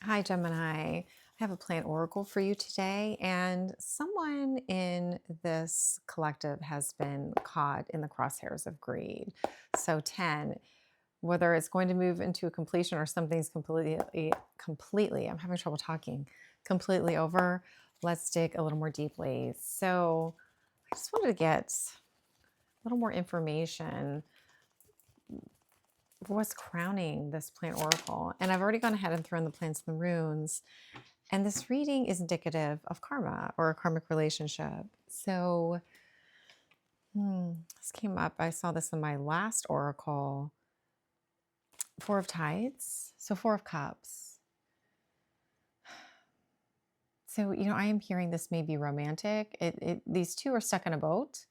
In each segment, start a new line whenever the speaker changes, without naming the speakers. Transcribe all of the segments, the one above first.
Hi, Gemini. I have a plant oracle for you today, and someone in this collective has been caught in the crosshairs of greed. So, 10, whether it's going to move into a completion or something's completely, I'm having trouble talking, completely over, let's dig a little more deeply. So, I just wanted to get a little more information for what's crowning this plant oracle. And I've already gone ahead and thrown the plants and the runes. And this reading is indicative of karma or a karmic relationship. So this came up. I saw this in my last oracle. Four of Tides. So Four of Cups. So, I am hearing this may be romantic. These two are stuck in a boat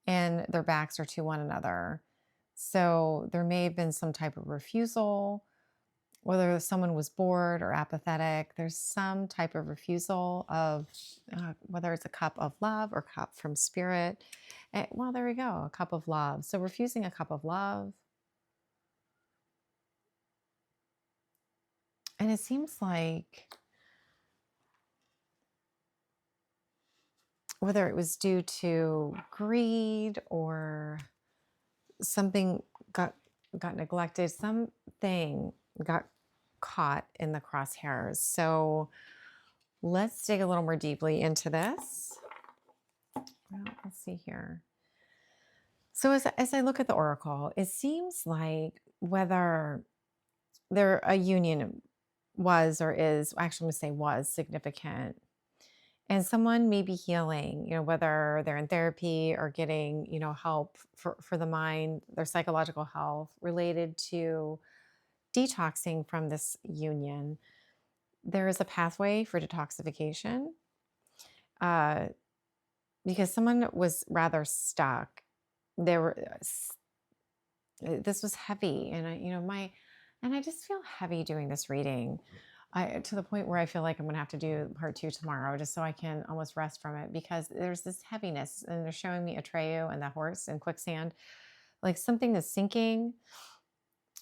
and their backs are to one another. So there may have been some type of refusal, whether someone was bored or apathetic. There's some type of refusal of whether it's a cup of love or cup from spirit. Well, there we go, a cup of love. So refusing a cup of love. And it seems like whether it was due to greed or something got neglected, something got caught in the crosshairs. So let's dig a little more deeply into this. Well, let's see here. So as I look at the oracle, it seems like whether there a union was or is, actually I'm going to say was significant, and someone may be healing, whether they're in therapy or getting, help for the mind, their psychological health related to detoxing from this union. There is a pathway for detoxification because someone was rather stuck. This was heavy, and I just feel heavy doing this reading. To the point where I feel like I'm going to have to do part 2 tomorrow just so I can almost rest from it, because there's this heaviness, and they're showing me Atreyu and the horse and quicksand, like something is sinking.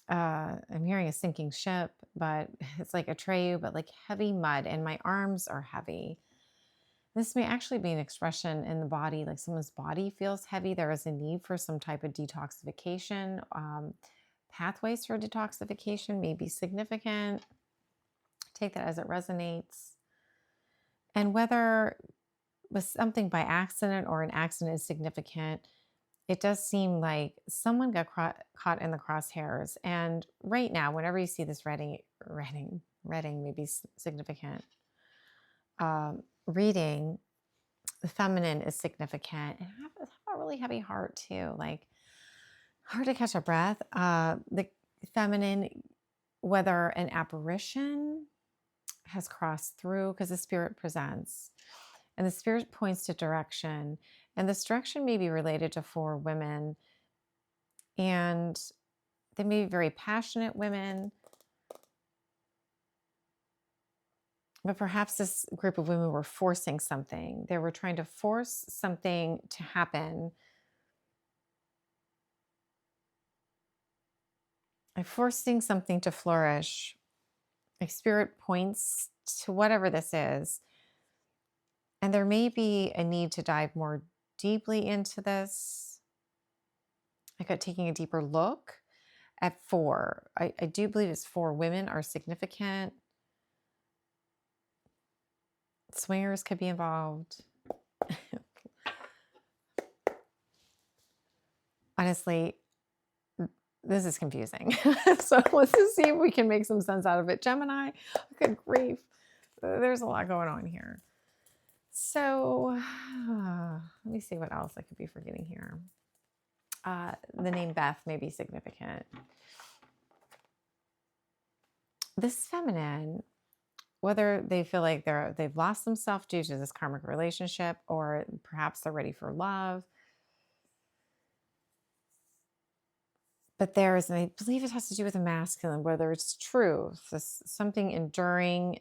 I'm hearing a sinking ship, but it's like Atreyu, but like heavy mud, and my arms are heavy. This may actually be an expression in the body, like someone's body feels heavy. There is a need for some type of detoxification. Pathways for detoxification may be significant. Take that as it resonates. And whether with something by accident or an accident is significant, it does seem like someone got caught in the crosshairs. And right now, whenever you see this reading may be significant. Reading, the feminine is significant. And I have a really heavy heart too, like hard to catch a breath. The feminine, whether an apparition has crossed through, because the spirit presents, and the spirit points to direction, and this direction may be related to 4 women, and they may be very passionate women, but perhaps this group of women were forcing something. They were trying to force something to happen, and forcing something to flourish. Like spirit points to whatever this is. And there may be a need to dive more deeply into this. I got taking a deeper look at 4. I do believe it's 4 women are significant. Swingers could be involved. Honestly, this is confusing. So let's just see if we can make some sense out of it. Gemini, good grief. There's a lot going on here. So let me see what else I could be forgetting here. The name Beth may be significant. This feminine, whether they feel like they've lost themselves due to this karmic relationship, or perhaps they're ready for love. But and I believe it has to do with the masculine, whether it's truth, something enduring,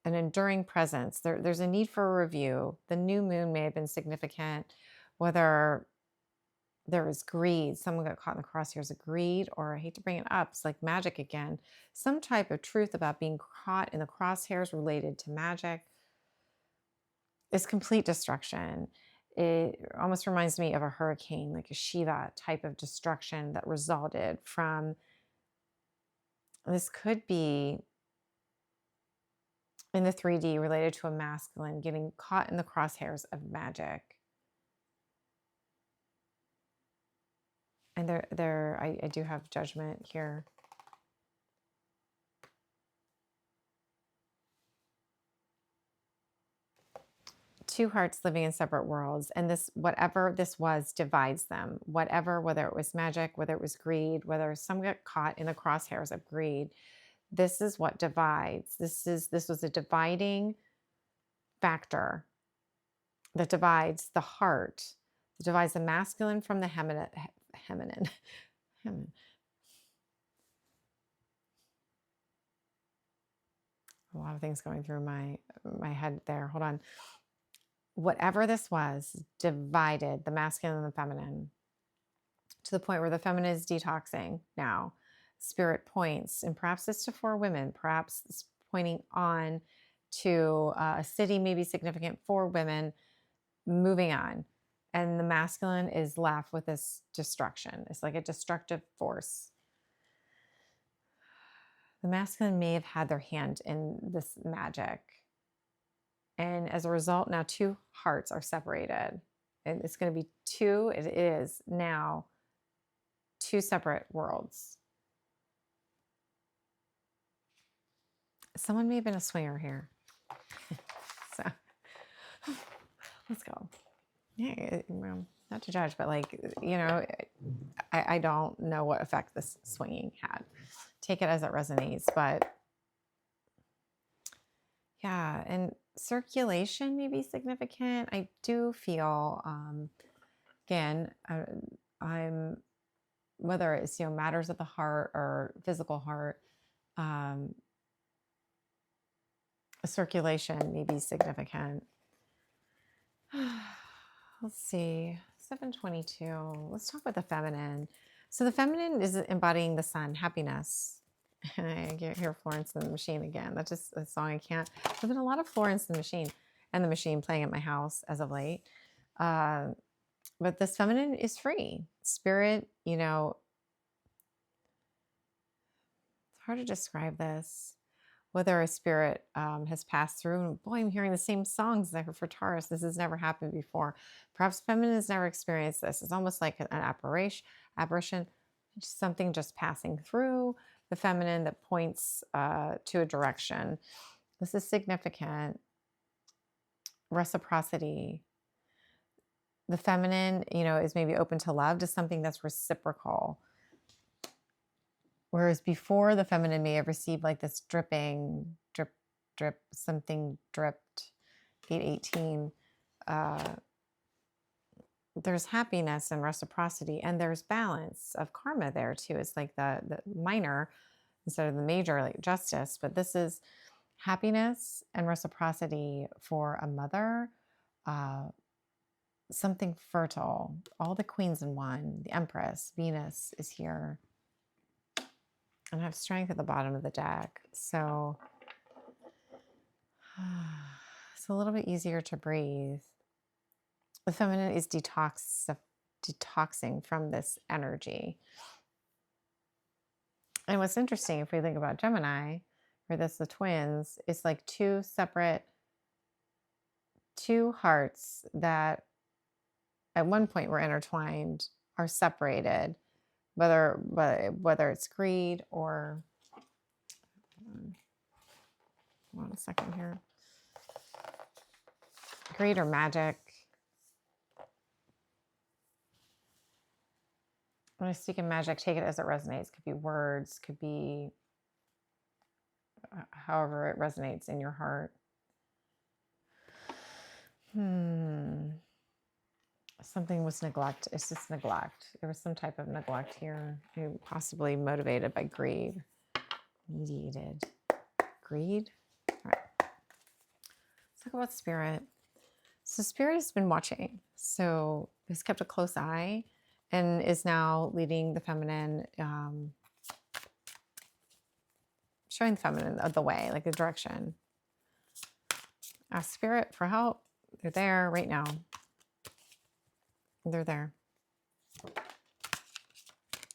an enduring presence. There's a need for a review. The new moon may have been significant, whether there was greed. Someone got caught in the crosshairs of greed, or I hate to bring it up, it's like magic again. Some type of truth about being caught in the crosshairs related to magic is complete destruction. It almost reminds me of a hurricane, like a Shiva type of destruction that resulted from this. Could be in the 3D related to a masculine getting caught in the crosshairs of magic. And I do have judgment here. Two hearts living in separate worlds. And this, whatever this was, divides them. Whatever, whether it was magic, whether it was greed, whether some got caught in the crosshairs of greed, this is what divides. This was a dividing factor that divides the heart, that divides the masculine from the feminine. A lot of things going through my head there. Hold on. Whatever this was divided the masculine and the feminine to the point where the feminine is detoxing now. Spirit points, and perhaps it's to 4 women, perhaps it's pointing on to a city maybe significant for women, moving on. And the masculine is left with this destruction. It's like a destructive force. The masculine may have had their hand in this magic. And as a result, now 2 hearts are separated. And it's going to be 2, it is now 2 separate worlds. Someone may have been a swinger here. So let's go. Yeah, well, not to judge, but like, you know, I don't know what effect this swinging had. Take it as it resonates, but yeah, and circulation may be significant. I do feel, again, I'm, whether it's, you know, matters of the heart or physical heart, circulation may be significant. Let's see, 722. Let's talk about the feminine. So the feminine is embodying the sun, happiness. I hear Florence and the Machine again. That's just a song I can't. There's been a lot of Florence and the Machine playing at my house as of late. But this feminine is free. Spirit, you know, it's hard to describe this. Whether a spirit has passed through, and boy, I'm hearing the same songs that for Taurus. This has never happened before. Perhaps feminine has never experienced this. It's almost like an apparition, something just passing through the feminine that points to a direction. This is significant. Reciprocity. The feminine, you know, is maybe open to love, to something that's reciprocal. Whereas before, the feminine may have received like this dripping, drip, something dripped, 818. There's happiness and reciprocity, and there's balance of karma there too. It's like the minor instead of the major, like justice. But this is happiness and reciprocity for a mother, something fertile. All the queens in one, the Empress, Venus is here. And I have strength at the bottom of the deck. So it's a little bit easier to breathe. The feminine is detoxing from this energy. And what's interesting, if we think about Gemini, or this, the twins, it's like 2 hearts that at one point were intertwined, are separated. Whether it's greed or, hold on a second here, greed or magic. When I speak in magic, take it as it resonates. Could be words, could be however it resonates in your heart. Something was neglect. It's just neglect. There was some type of neglect here, possibly motivated by greed. Mediated. Greed? All right. Let's talk about spirit. So spirit has been watching. So it's kept a close eye. and is now leading the feminine, showing the feminine the way, like the direction. Ask Spirit for help. They're there right now. They're there.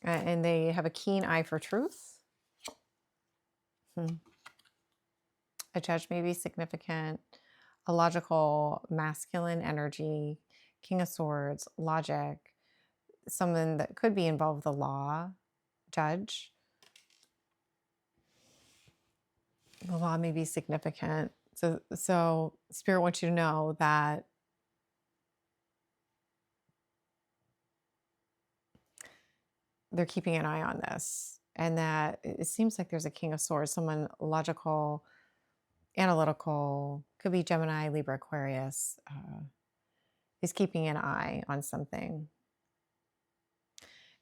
And they have a keen eye for truth. A judge may be significant. A logical masculine energy. King of Swords. Logic. Someone that could be involved with the law. Judge. The law may be significant. So Spirit wants you to know that they're keeping an eye on this, and that it seems like there's a King of Swords, someone logical, analytical, could be Gemini, Libra, Aquarius, is keeping an eye on something.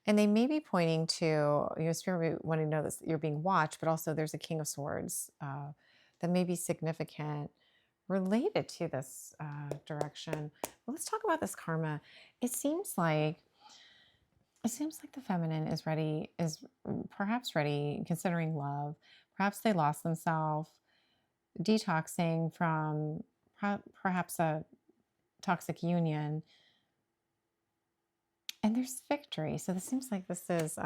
And they may be pointing to, Spirit wanting to know that you're being watched, but also there's a King of Swords that may be significant related to this direction. Well, let's talk about this karma. It seems like the feminine is ready, is perhaps ready, considering love. Perhaps they lost themselves, detoxing from perhaps a toxic union. And there's victory. So this seems like this is,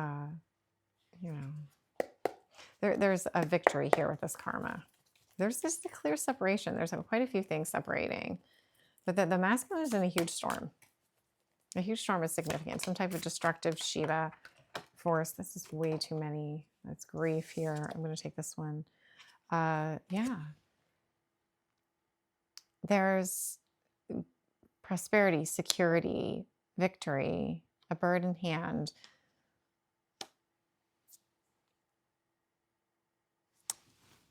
there's a victory here with this karma. There's just a clear separation. There's quite a few things separating. But the masculine is in a huge storm. A huge storm is significant. Some type of destructive Shiva force. This is way too many. That's grief here. I'm going to take this one. Yeah. There's prosperity, security, victory, a bird in hand.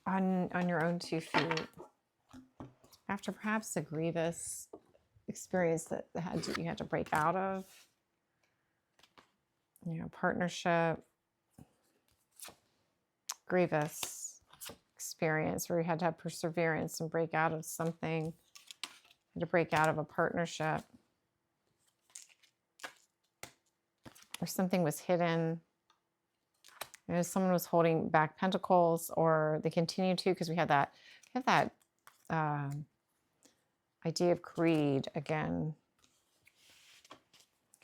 On your own 2 feet. After perhaps a grievous experience that you had to break out of, partnership, grievous experience where you had to have perseverance and break out of something, to break out of a partnership, or something was hidden. Someone was holding back pentacles, or they continue to, because we have that idea of greed again.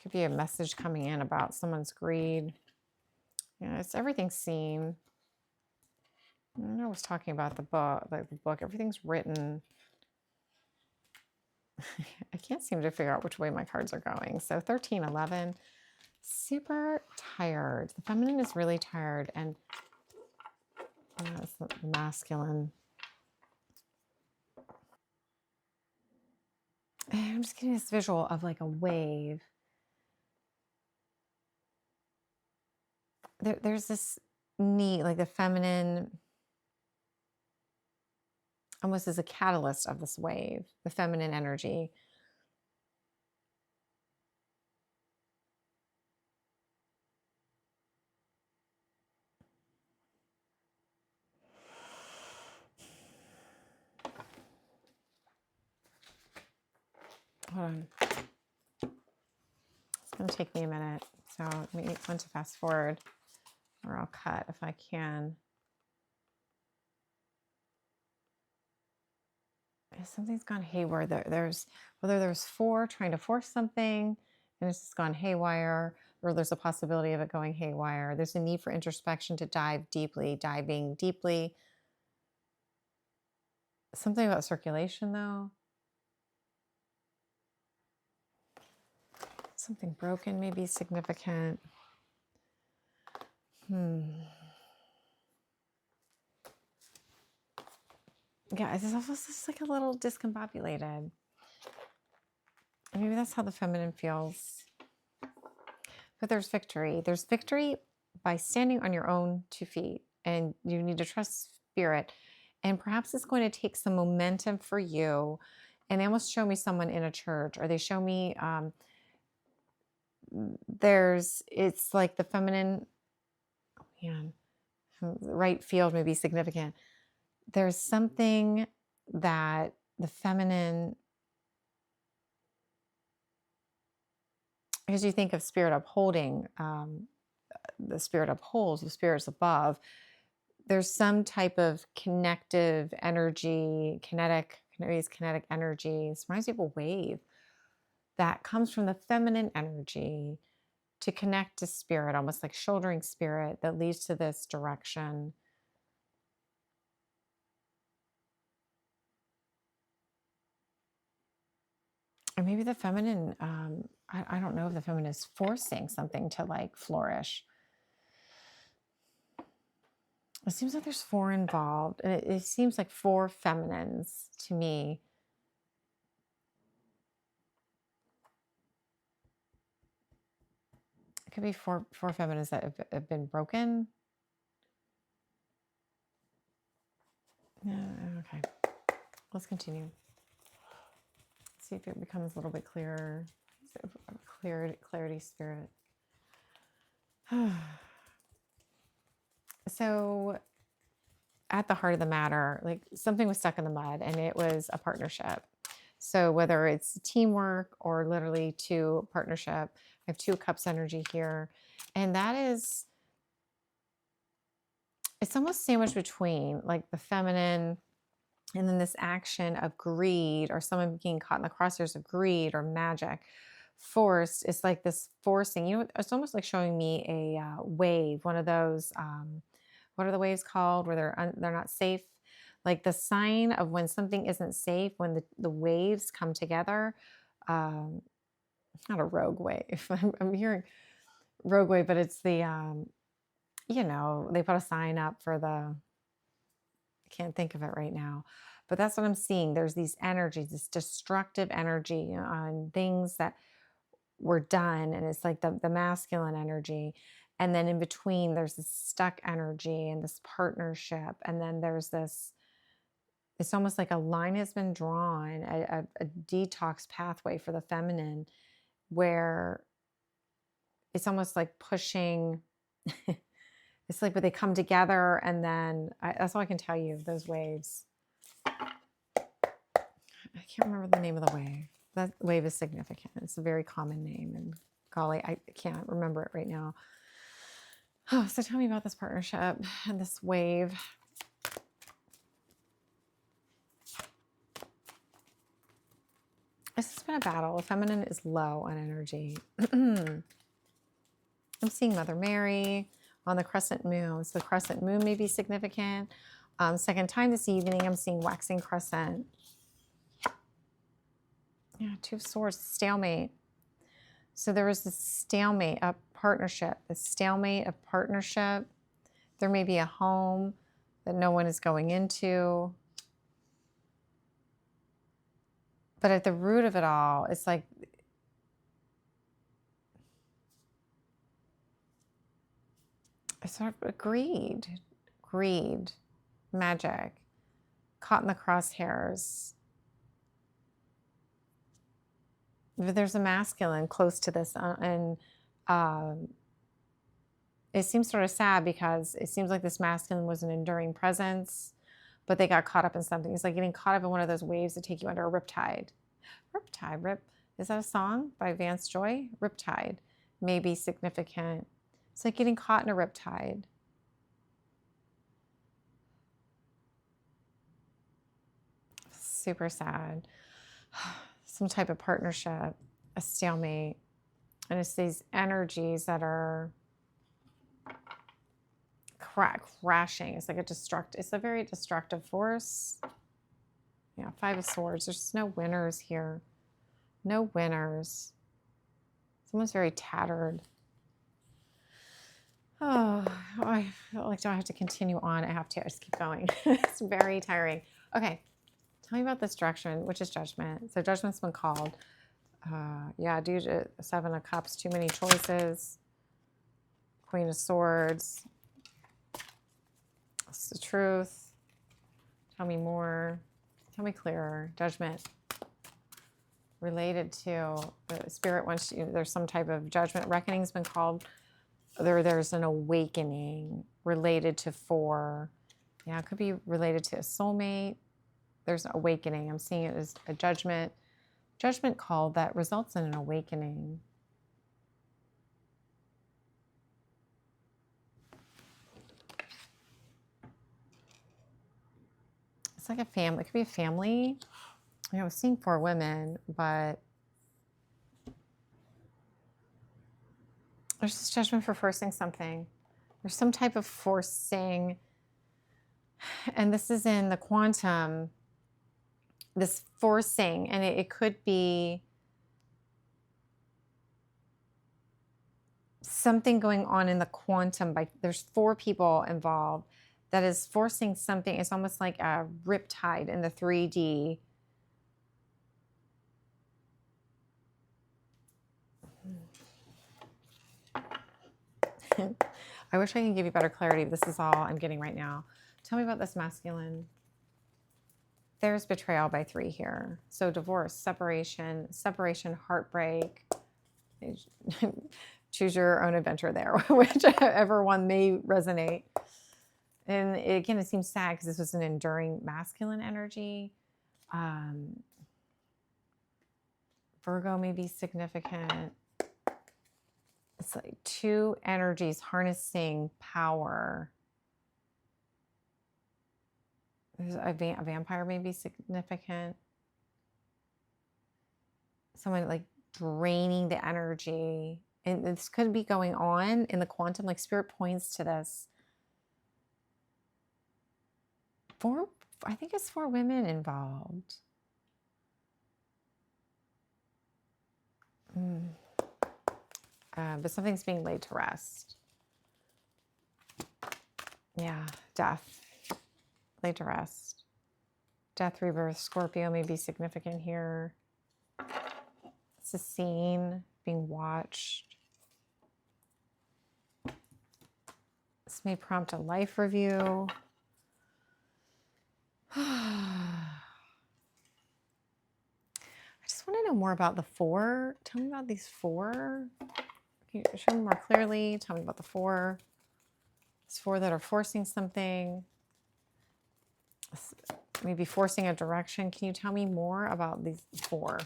Could be a message coming in about someone's greed. It's everything's seen. I was talking about the book. Everything's written. I can't seem to figure out which way my cards are going. So 13, 11, super tired. The feminine is really tired, and it's the masculine. And I'm just getting this visual of like a wave. There's this need, like the feminine almost as a catalyst of this wave, the feminine energy. Hold on. It's going to take me a minute. So let me want to fast forward, or I'll cut if I can. Something's gone haywire. There's whether there's 4 trying to force something and it's just gone haywire, or there's a possibility of it going haywire. There's a need for introspection, to diving deeply. Something about circulation, though. Something broken may be significant. Yeah, it's almost just like a little discombobulated. Maybe that's how the feminine feels. But there's victory. There's victory by standing on your own 2 feet, and you need to trust spirit. And perhaps it's going to take some momentum for you. And they almost show me someone in a church, or they show me it's like the feminine, right field may be significant. There's something that the feminine because you think of spirit upholding, the spirit upholds, the spirits above. There's some type of connective energy, kinetic energy. This reminds me of a wave that comes from the feminine energy to connect to spirit, almost like shouldering spirit, that leads to this direction. Or maybe the feminine, I don't know if the feminine is forcing something to like flourish. It seems like there's 4 involved, and it seems like 4 feminines to me. It could be four feminines that have been broken. Yeah, okay. Let's continue. See if it becomes a little bit clearer. Clarity, spirit. So at the heart of the matter, like something was stuck in the mud, and it was a partnership. So whether it's teamwork or literally 2 partnership, I have 2 cups energy here. And that is, it's almost sandwiched between like the feminine and then this action of greed, or someone being caught in the crosshairs of greed or magic. Forced, it's like this forcing, it's almost like showing me a wave, one of those, what are the waves called where they're not safe? Like the sign of when something isn't safe, when the waves come together. Not a rogue wave. I'm hearing rogue wave, but it's the, they put a sign up for I can't think of it right now, but that's what I'm seeing. There's these energies, this destructive energy on things that were done. And it's like the masculine energy. And then in between, there's this stuck energy and this partnership. And then there's this, it's almost like a line has been drawn, a detox pathway for the feminine, where it's almost like pushing. It's like, but they come together, and then that's all I can tell you, those waves. I can't remember the name of the wave. That wave is significant. It's a very common name, and golly, I can't remember it right now. Oh, so tell me about this partnership and this wave. This has been a battle. The feminine is low on energy. I'm seeing Mother Mary on the crescent moon. So the crescent moon may be significant. Second time this evening, I'm seeing waxing crescent. Yeah, 2 of Swords, stalemate. So there was this stalemate, a partnership, this stalemate of partnership. There may be a home that no one is going into. But at the root of it all, it's like, it's sort of greed, magic, caught in the crosshairs. There's a masculine close to this, and it seems sort of sad because it seems like this masculine was an enduring presence, but they got caught up in something. It's like getting caught up in one of those waves that take you under a riptide. Is that a song by Vance Joy? Riptide may be significant. It's like getting caught in a riptide. Super sad. Some type of partnership, a stalemate. And it's these energies that are crashing. It's like it's a very destructive force. Yeah, 5 of Swords. There's just no winners here. No winners. Someone's very tattered. Oh, I feel like, do I have to continue on? I have to. I just keep going. It's very tiring. Okay. Tell me about this direction, which is judgment. So judgment's been called. Yeah, due to 7 of Cups, too many choices. Queen of Swords. It's the truth. Tell me more. Tell me clearer. Judgment. Related to the spirit wants you, there's some type of judgment. Reckoning's been called. There's an awakening related to 4. Yeah, it could be related to a soulmate. There's an awakening. I'm seeing it as a judgment call that results in an awakening. It's like a family. It could be a family. I was seeing 4 women, but there's this judgment for forcing something. There's some type of forcing, and this is in the quantum, this forcing, and it could be something going on in the quantum. There's 4 people involved that is forcing something. It's almost like a riptide in the 3D. I wish I could give you better clarity, but this is all I'm getting right now. Tell me about this masculine. There's betrayal by 3 here. So divorce, separation, heartbreak. Choose your own adventure there, whichever one may resonate. And again, it seems sad because this was an enduring masculine energy. Virgo may be significant. It's like 2 energies harnessing power. There's a vampire may be significant. Someone like draining the energy. And this could be going on in the quantum, like spirit points to this. 4, I think it's 4 women involved. But something's being laid to rest. Yeah, death. Laid to rest. Death, rebirth, Scorpio may be significant here. It's a scene being watched. This may prompt a life review. I just want to know more about the 4. Tell me about these 4. Can you show me more clearly? Tell me about the 4. These 4 that are forcing something. Maybe forcing a direction. Can you tell me more about these 4?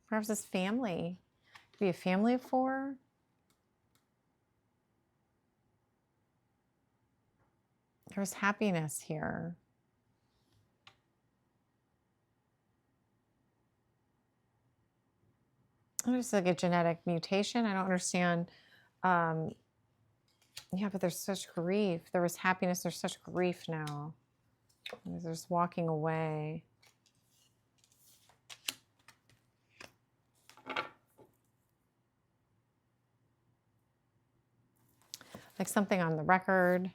Perhaps this family. Could be a family of 4. There's happiness here. There's like a genetic mutation. I don't understand. Yeah, but there's such grief. There was happiness. There's such grief now. There's walking away. Like something on the record.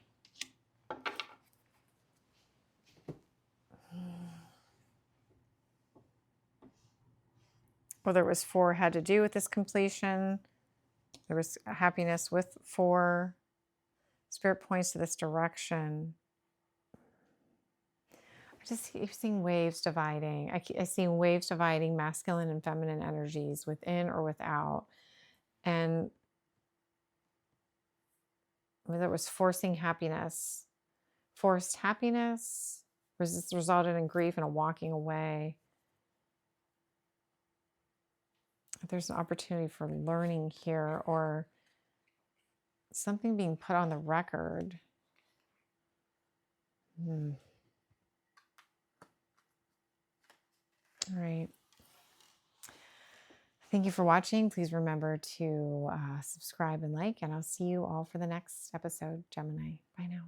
Whether it was 4 had to do with this completion. There was happiness with 4. Spirit points to this direction. I just keep seeing waves dividing. I see waves dividing masculine and feminine energies within or without. And whether it was forcing happiness, forced happiness, resulted in grief and a walking away. There's an opportunity for learning here or something being put on the record. All right. Thank you for watching. Please remember to subscribe and like, and I'll see you all for the next episode, Gemini. Bye now.